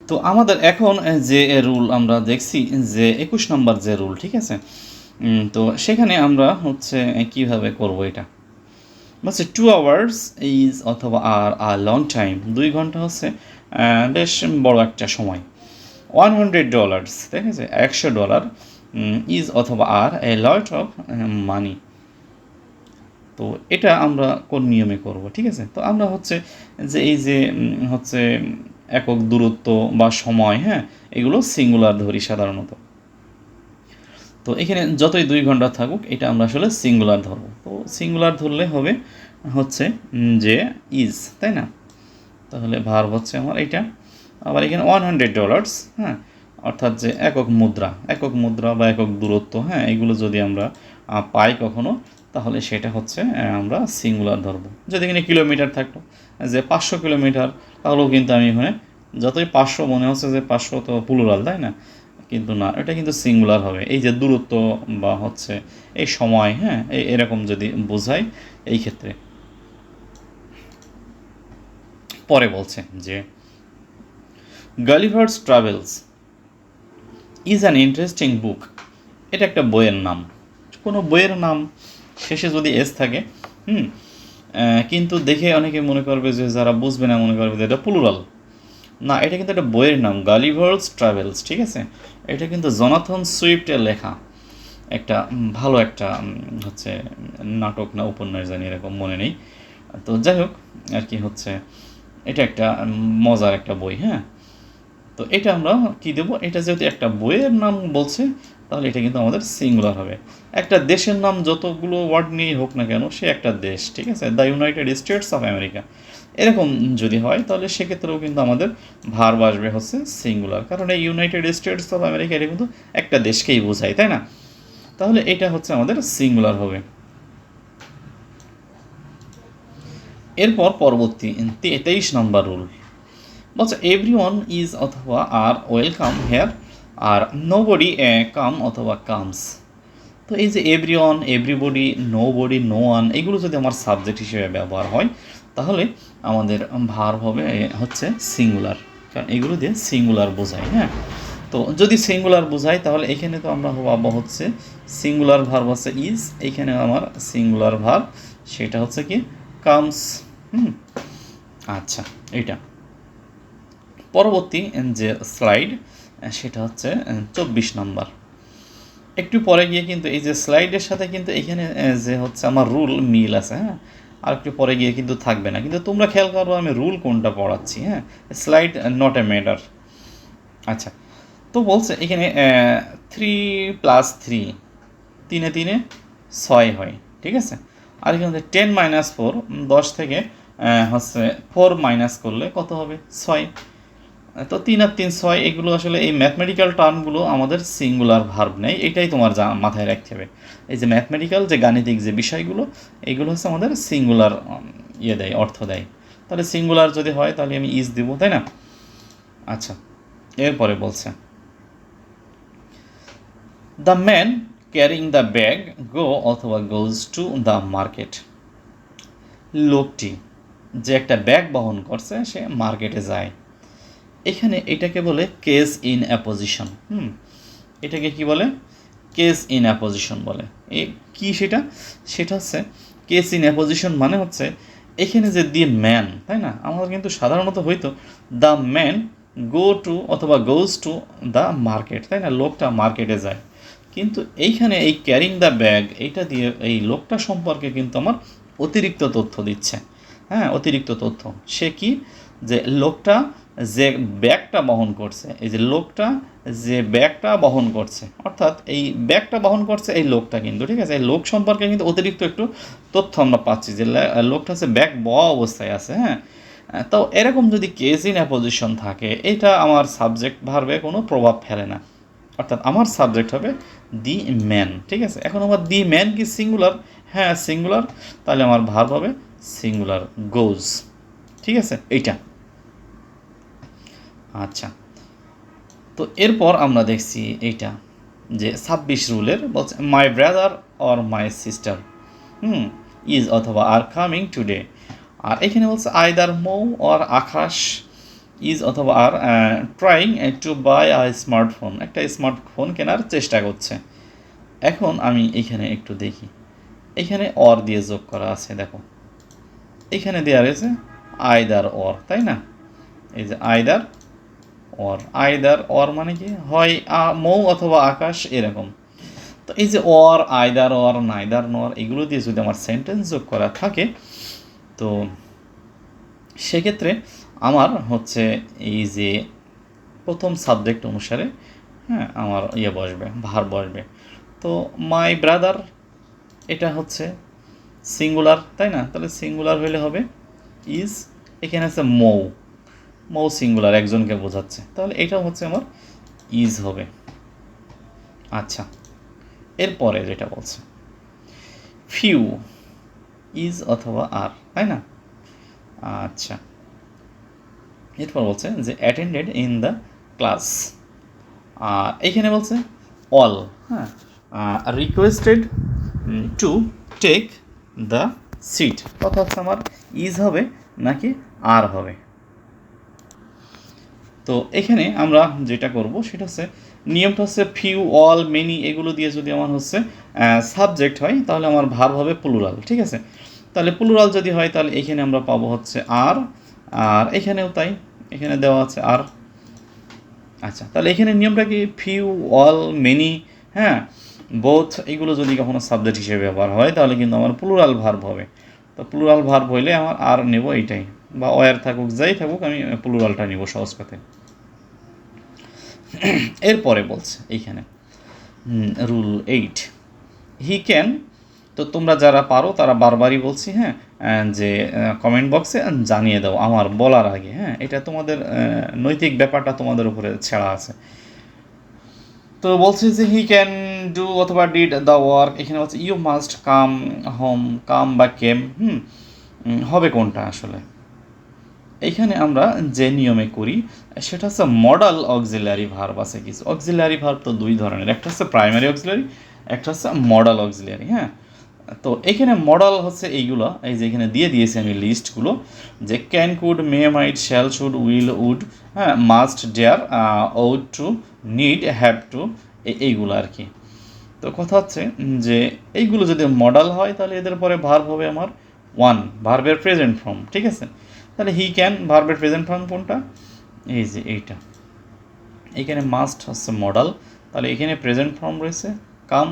তো আমাদের এখন যে রুল আমরা দেখছি যে ২১ নম্বর যে রুল, ঠিক আছে? তো সেখানে আমরা হচ্ছে কিভাবে করব এটা? বলছে 2 আওয়ার্স ইজ অথবা আর আ লং টাইম, ২ ঘন্টা হচ্ছে বেশ বড় একটা সময়। $100, ঠিক আছে? $100 ইজ অথবা আর এ লট অফ মানি। তো এটা আমরা কোন নিয়মে করব, ঠিক আছে? তো আমরা হচ্ছে যে এই যে হচ্ছে একক দূরত্ব বা সময়, হ্যাঁ? এগুলো সিঙ্গুলার ধরি সাধারণত। তো এখানে যতই ২ ঘন্টা থাকুক এটা আমরা আসলে সিঙ্গুলার ধরব। তো সিঙ্গুলার ধরলে হবে হচ্ছে যে ইজ, তাই না? তাহলে ভার্ব হচ্ছে আমার এইটা। আবার এখানে $100, হ্যাঁ? অর্থাৎ যে একক মুদ্রা বা একক দূরত্ব, হ্যাঁ? এগুলো যদি আমরা পাই কখনো, তাহলে সেটা হচ্ছে আমরা সিঙ্গুলার ধরব। যদি এখানে কিলোমিটার থাকতো যে ৫০০ কিলোমিটার, তাহলেও কিন্তু আমি এখানে যতই ৫০০ মনে হচ্ছে যে ৫০০ তো প্লুরাল, তাই না? কিন্তু না, এটা কিন্তু সিঙ্গুলার হবে। এই যে দূরত্ব বা হচ্ছে এই সময়, হ্যাঁ? এরকম যদি বোঝাই এই ক্ষেত্রে। পরে বলছে যে Gulliver's Travels is an interesting book. এটা একটা বইয়ের নাম। কোনো বইয়ের নাম শেষে যদি এস থাকে, হুম, কিন্তু দেখে অনেকে মনে করবে যে যারা বুঝবে না মনে করবে যে এটা প্লুরাল। না, এটা কিন্তু একটা বইয়ের নাম, গালিভার্স ট্রাভেলস, ঠিক আছে? এটা কিন্তু জনাথন সুইফটের লেখা একটা ভালো একটা হচ্ছে নাটক না উপন্যাস জানি এরকম মনে নেই। তো যাই হোক আর কি হচ্ছে এটা একটা মজার একটা বই, হ্যাঁ? তো এটা আমরা কি দেবো? এটা যেহেতু একটা বইয়ের নাম বলছে, তাহলে এটা কিন্তু আমাদের সিঙ্গুলার হবে। একটা দেশের নাম যতগুলো ওয়ার্ড নিয়েই হোক না কেন, সে একটা দেশ, ঠিক আছে? The United states of America, এরকম যদি হয় তাহলে সেক্ষেত্রেও কিন্তু আমাদের ভার্ব আসবে হচ্ছে সিঙ্গুলার, কারণ এই ইউনাইটেড স্টেটস অফ আমেরিকা এটা কিন্তু একটা দেশকেই বোঝায়, তাই না? তাহলে এটা হচ্ছে আমাদের সিঙ্গুলার হবে। এরপর পরবর্তী ২৩ নম্বর রুল বলছে এভরিওয়ান ইজ অথবা আর ওয়েলকাম হেয়ার, আর নোবডি কাম অথবা কামস। তো এই যে everyone, everybody, nobody, no one, এগুলো যদি আমার সাবজেক্ট হিসেবে ব্যবহার হয়, তাহলে আমাদের ভার্ব হবে হচ্ছে সিঙ্গুলার, কারণ এগুলো দিয়ে সিঙ্গুলার বোঝায়, হ্যাঁ? তো যদি সিঙ্গুলার বোঝায় তাহলে এখানে তো আমরা পাবো হচ্ছে সিঙ্গুলার ভার্ব হচ্ছে ইজ, এইখানে আমার সিঙ্গুলার ভার্ব সেটা হচ্ছে কি কামস। হুম, আচ্ছা, এইটা পরবর্তী যে স্লাইড সেটা হচ্ছে ২৪ নম্বর। একটু পরে গিয়ে কিন্তু এই যে স্লাইডের সাথে কিন্তু এখানে যে হচ্ছে আমার রুল মিল আছে, হ্যাঁ? আর একটু পরে গিয়ে কিন্তু থাকবে না, কিন্তু তোমরা খেয়াল করো আমি রুল কোনটা পড়াচ্ছি, হ্যাঁ? Slide not a matter. আচ্ছা, তো বলছে এখানে 3+3, 3 6 হয়, ঠিক আছে? আর এখানে 10 - 4, 10 থেকে হচ্ছে 4 মাইনাস করলে কত হবে? 6। তো ৩ আর ৩ ৬, এগুলো আসলে এই ম্যাথমেটিক্যাল টার্মগুলো আমাদের সিঙ্গুলার ভার্ব নেই, এটাই তোমার মাথায় রাখতে হবে। এই যে ম্যাথমেটিক্যাল যে গাণিতিক যে বিষয়গুলো, এগুলো হচ্ছে আমাদের সিঙ্গুলার দেয়, অর্থ দেয়। তাহলে সিঙ্গুলার যদি হয় তাহলে আমি ইজ দিব, তাই না? আচ্ছা, এরপরে বলছে the man carrying the bag go অথবা গোজ টু দ্য মার্কেট। লোকটি যে একটা ব্যাগ বহন করছে সে মার্কেটে যায়। এখানে এটাকে বলে কেস ইন অ্যাপোজিশন। এটাকে কি বলে? কেস ইন অ্যাপোজিশন বলে। এ কি সেটা? সেটা হচ্ছে কেস ইন অ্যাপোজিশন মানে হচ্ছে এখানে যে দি ম্যান, তাই না? আমাদের কিন্তু সাধারণত হয়তো দ্য ম্যান গো টু অথবা গোজ টু দ্য মার্কেট, তাই না? লোকটা মার্কেটে যায়। কিন্তু এইখানে এই ক্যারিং দ্য ব্যাগ এইটা দিয়ে এই লোকটা সম্পর্কে কিন্তু আমার অতিরিক্ত তথ্য দিচ্ছে, হ্যাঁ? অতিরিক্ত তথ্য। সে কি? যে লোকটা যে ব্যাগটা বহন করছে, এই যে লোকটা যে ব্যাগটা বহন করছে, অর্থাৎ এই ব্যাগটা বহন করছে এই লোকটা কিন্তু, ঠিক আছে? এই লোক সম্পর্কে কিন্তু অতিরিক্ত একটু তথ্য আমরা পাচ্ছি যে লোকটা হচ্ছে ব্যাগ বওয়া অবস্থায় আছে, হ্যাঁ? তো এরকম যদি কেস ইন অ্যাপোজিশন থাকে, এটা আমার সাবজেক্ট ভার্বে কোনো প্রভাব ফেলে না, অর্থাৎ আমার সাবজেক্ট হবে দি ম্যান, ঠিক আছে? এখন আমার দি ম্যান কি সিঙ্গুলার? হ্যাঁ, সিঙ্গুলার। তাহলে আমার ভার্ব হবে সিঙ্গুলার গোজ, ঠিক আছে? এইটা আচ্ছা। তো এরপর আমরা দেখছি এইটা যে ২৬ রুলের বলছে my brother or my sister is অথবা আর কামিং টুডে। আর এখানে বলছে either Mou or Akash is অথবা are trying to buy a smartphone, একটা স্মার্টফোন কেনার চেষ্টা করছে। এখন আমি এখানে একটু দেখি, এখানে অর দিয়ে যোগ করা আছে, দেখো এখানে দেওয়া রয়েছে আইদার অর, তাই না? এই যে আইদার অর মানে কি হয় মৌ অথবা আকাশ এরকম। তো এই যে অর, আইদার অর, নাইদার নর, এগুলো দিয়ে যদি আমার সেন্টেন্স যোগ করা থাকে, তো সেক্ষেত্রে আমার হচ্ছে এই যে প্রথম সাবজেক্ট অনুসারে, হ্যাঁ, আমার বসবে, ভার বসবে। তো মাই ব্রাদার, এটা হচ্ছে সিঙ্গুলার, তাই না? তাহলে সিঙ্গুলার হইলে হবে ইজ, এখানে আছে মৌ সিঙ্গুলার, একজনকে বোঝাচ্ছে, তাহলে এটা হচ্ছে আমার ইজ হবে। আচ্ছা, এরপরে যেটা বলছে ফিউ, ইজ অথবা আর, তাই না? আচ্ছা, এরপর বলছে যে অ্যাটেন্ডেড ইন দ্য ক্লাস, আর এখানে বলছে অল, হ্যাঁ, requested to take the seat, কথা হচ্ছে আমার ইজ হবে নাকি আর হবে। তো এখানে আমরা যেটা করব সেটা হচ্ছে, নিয়মটা হচ্ছে ফিউ, অল, মেনি এগুলো দিয়ে যদি আমার হচ্ছে সাবজেক্ট হয় তাহলে আমার ভার্ব হবে প্লুরাল, ঠিক আছে? তাহলে প্লুরাল যদি হয় তাহলে এখানে আমরা পাবো হচ্ছে আর, আর এখানেও তাই, এখানে দেওয়া আছে আর। আচ্ছা, তাহলে এখানে নিয়মটা কি, ফিউ, অল, মেনি, হ্যাঁ, বোথ, এগুলো যদি কখনো সাবজেক্ট হিসেবে ব্যবহার হয় তাহলে কিন্তু আমার প্লুরাল ভার্ব হবে। তো প্লুরাল ভার্ব হইলে আমার আর নেব এইটাই, বা ওয়ার থাকুক যাই থাকুক আমি প্লুরালটা নিব সহজ কথায়। এরপরে বলছে এইখানে রুল 8, হি ক্যান, তো তোমরা যারা পারো তারা বারবারই বলছি, হ্যাঁ, যে কমেন্ট বক্সে জানিয়ে দাও আমার বলার আগে, হ্যাঁ, এটা তোমাদের নৈতিক ব্যাপারটা তোমাদের উপরে ছেড়া আছে। তো বলছে যে হি ক্যান ডু অথবা ডিড দ্য ওয়ার্ক, এখানে বলছে ইউ মাস্ট কাম হোম, কাম বা কেম, হবে কোনটা আসলে? এইখানে আমরা যে নিয়মে করি সেটা হচ্ছে মডাল অক্সিলারি ভার্ব আছে কিছু। অক্সিলারি ভার্ব তো দুই ধরনের, একটা হচ্ছে প্রাইমারি অক্সিলারি, একটা হচ্ছে মডাল অক্সিলারি, হ্যাঁ। তো এখানে মডাল হচ্ছে এইগুলো, এই যে এখানে দিয়ে দিয়েছি আমি লিস্টগুলো, যে can, could, may, might, shall, should, will, would, হ্যাঁ, must, dare, ought, need, have to, এইগুলো আর কি। তো কথা হচ্ছে যে এইগুলো যদি মডাল হয় তাহলে এদের পরে ভার্ব হবে আমার ওয়ান, ভার্বের প্রেজেন্ট ফর্ম, ঠিক আছে? তাহলে হি ক্যান ভার্বের প্রেজেন্ট ফর্ম কোনটা? এই যে এইটা, এখানে মাস্ট হচ্ছে মডাল, তাহলে এখানে প্রেজেন্ট ফর্ম রয়েছে কাম,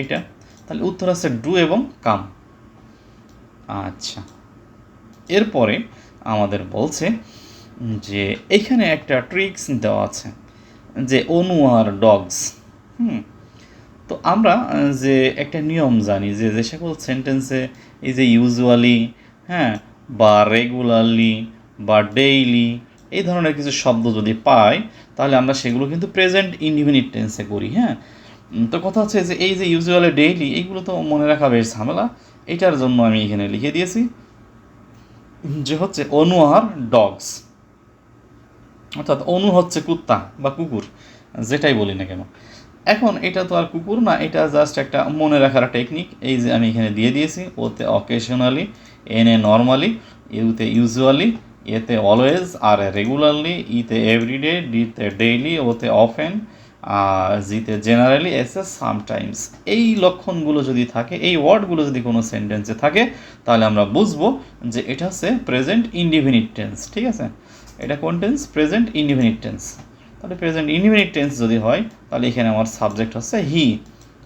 এটা, তাহলে উত্তর আছে ডু এবং কাম। আচ্ছা, এরপরে আমাদের বলছে যে এখানে একটা ট্রিক্স দেওয়া আছে, যে অনু আর ডগস, তো আমরা যে একটা নিয়ম জানি যে যে সকল সেন্টেন্সে এই যে ইউজুয়ালি, হ্যাঁ, বা রেগুলারলি বা ডেইলি এই ধরনের কিছু শব্দ যদি পাই তাহলে আমরা সেগুলো কিন্তু প্রেজেন্ট ইনডিফিনিট টেন্সে করি, হ্যাঁ। তো কথা হচ্ছে যে এই যে ইউজুয়ালি, ডেইলি, এইগুলো তো মনে রাখা বেশ ঝামেলা, এটার জন্য আমি এখানে লিখে দিয়েছি যে হচ্ছে অনু আর ডগস, অর্থাৎ অনু হচ্ছে কুত্তা বা কুকুর, যেটাই বলি না কেন। এখন এটা তো আর কুকুর না, এটা জাস্ট একটা মনে রাখার টেকনিক, এই যে আমি এখানে দিয়ে দিয়েছি, ওতে অকেশনালি, এনে নর্মালি, ইউতে ইউজুয়ালি, এতে অলওয়েজ, আর রেগুলারলি, ইতে এভরিডে, ডিতে ডেইলি, ওতে অফেন, জিতে জেনারেলি, এসে সামটাইমস। এই লক্ষণগুলো যদি থাকে, এই ওয়ার্ডগুলো যদি কোনো সেন্টেন্সে থাকে তাহলে আমরা বুঝবো যে এটা হচ্ছে প্রেজেন্ট ইনডিফিনিট টেন্স, ঠিক আছে? এটা কোন টেন্স? Present indefinite tense. তাহলে প্রেজেন্ট ইনডিফিনিট টেন্স যদি হয় তাহলে এখানে আমার সাবজেক্ট হচ্ছে হি,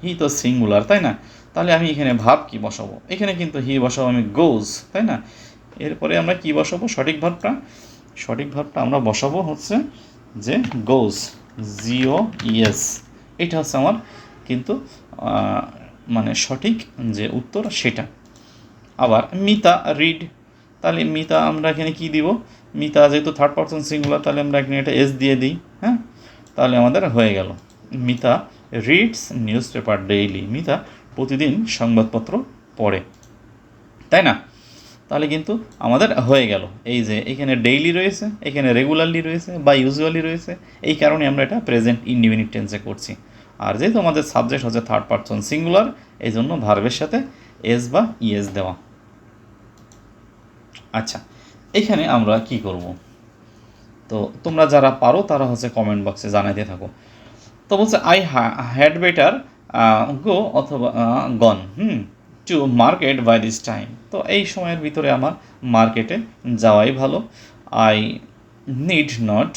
হি তো সিঙ্গুলার, তাই না? তাহলে আমি এখানে ভার্ব কি বসাবো? এখানে কিন্তু হি বসাবো আমি গোজ, তাই না? এরপরে আমরা কি বসাবো? সঠিক ভার্বটা আমরা বসাবো হচ্ছে যে গোজ, জিও ইএস, এটা হচ্ছে আমার কিন্তু মানে সঠিক যে উত্তর সেটা। আবার মিতা রিড, তাহলে মিতা আমরা এখানে কি দিব? মিতা যেহেতু থার্ড পারসন সিঙ্গুলার, তাহলে আমরা এখানে একটা এস দিয়ে দিই, হ্যাঁ, তাহলে আমাদের হয়ে গেল Mita reads news paper daily, Mita প্রতিদিন সংবাদপত্র পড়ে, তাই না? তাহলে কিন্তু আমাদের হয়ে গেল, এই যে এখানে ডেইলি রয়েছে, এখানে রেগুলারলি রয়েছে বা ইউজুয়ালি রয়েছে, এই কারণে আমরা এটা প্রেজেন্ট ইনডিফিনিট টেন্সে করছি। আর যেহেতু আমাদের সাবজেক্ট হচ্ছে থার্ড পারসন সিঙ্গুলার, এই জন্য ভার্বের সাথে এস বা ইএস দেওয়া। আচ্ছা, এখানে আমরা কি করব? তো তোমরা যারা পারো তারা হচ্ছে কমেন্ট বক্সে জানাইতে থাকো। তো বলছে আই হ্যাড বেটার গো অথবা gone to market by this time. তো এই সময়ের ভিতরে আমার মার্কেটে যাওয়াই ভালো। আই নিড নট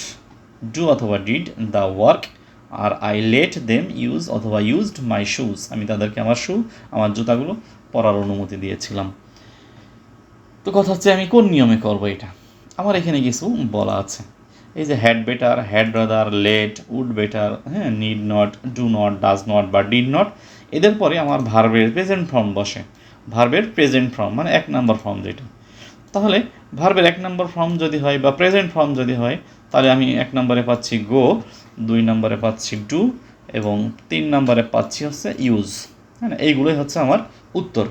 ডু অথবা ডিড দ্য ওয়ার্ক, আর আই লেট দেম ইউজ অথবা ইউজড মাই শুজ, আমি তাদেরকে আমার জুতাগুলো পরার অনুমতি দিয়েছিলাম। তো কথা হচ্ছে আমি কোন নিয়মে করবো এটা, আমার এখানে কিছু বলা আছে। এই যে had better, had rather, let, would better, হ্যাঁ, need not, do not, does not বা ডিড নট, এদের পরে আমার ভার্বের প্রেজেন্ট ফর্ম বসে। ভার্বের প্রেজেন্ট ফর্ম মানে 1 নম্বর ফর্ম যেটা। তাহলে ভার্বের 1 নম্বর ফর্ম যদি হয় বা প্রেজেন্ট ফর্ম যদি হয়, তাহলে আমি 1 নম্বরে পাচ্ছি গো, 2 নম্বরে পাচ্ছি ডু এবং 3 নম্বরে পাচ্ছি হচ্ছে ইউজ। হ্যাঁ, এইগুলোই হচ্ছে আমার উত্তর।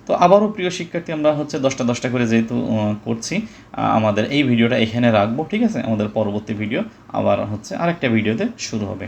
তো আবারও প্রিয় শিক্ষার্থী, আমরা হচ্ছে 10টা করে যেহেতু করছি, আমাদের এই ভিডিওটা এখানে রাখবো, ঠিক আছে? আমাদের পরবর্তী ভিডিও আবার হচ্ছে আরেকটা ভিডিওতে শুরু হবে।